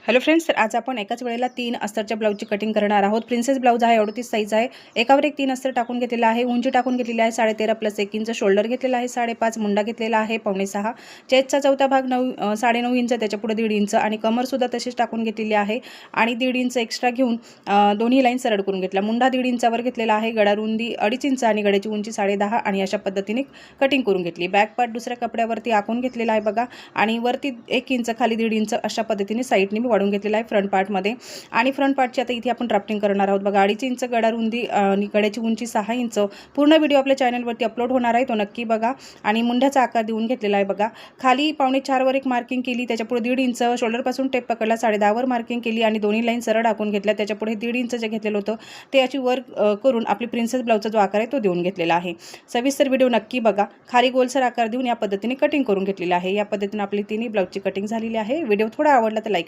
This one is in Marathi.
हॅलो फ्रेंड्स, तर आज आपण एकाच वेळेला 3 अस्तरच्या ब्लाऊजची कटिंग करणार आहोत। प्रिन्सेस ब्लाऊज आहे, 38 साईज आहे। एकावर एक 3 अस्तर टाकून घेतलेला आहे। उंची टाकून घेतलेली आहे 13.5 + 1 इंच। शोल्डर घेतलेला आहे 5.5, मुंडा घेतलेला आहे 5.25। चेस्टचा चौथा भाग 9.5 इंच, त्याच्या पुढे 1.5 इंच आणि कमर सुद्धा तशीच टाकून घेतलेली आहे आणि 1.5 इंच एक्स्ट्रा घेऊन दोन्ही लाईन सरळ करून घेतला। मुंडा 1.5 इंचावर घेतलेला आहे। गळा रुंदी 2.5 इंच आणि गळ्याची उंची 10.5 आणि अशा पद्धतीने कटिंग करून घेतली। बॅक पार्ट दुसऱ्या कपड्यावरती आखून घेतलेला आहे बघा आणि वरती 1 इंच खाली 1.5 इंच अशा पद्धतीने साईडने मी वाढून घेतलेला आहे फ्रंट पार्टमध्ये। आणि फ्रंट पार्टची आता इथे आपण ड्राफ्टिंग करणार आहोत बघा। 2.5 इंच गळा रुंदी आणि गळ्याची उंची 6 इंच। पूर्ण व्हिडिओ आपल्या चॅनलवरती अपलोड होणार आहे, तो नक्की बघा। आणि मुंड्याचा आकार देऊन घेतलेला आहे बघा। खाली 3.25 वर एक मार्किंग केली, त्याच्या पुढे 1.5 इंच शोल्डर पासून टेप पकडला, 10.5 वर मार्किंग केली आणि दोन्ही लाईन सरळ टाकून घेतल्या। त्याच्या पुढे 1.5 इंच जे घेतलेलं होतं ते अशी वर करून आपली प्रिन्सेस ब्लाऊजचा जो आकार आहे तो देऊन घेतलेला आहे। सविस्तर व्हिडिओ नक्की बघा। खाली गोलसर आकार देऊन या पद्धतीने कटिंग करून घेतलेला आहे। या पद्धतीने आपली तिन्ही ब्लाऊजची कटिंग झालेली आहे। व्हिडिओ थोडा आवडला तर लाईक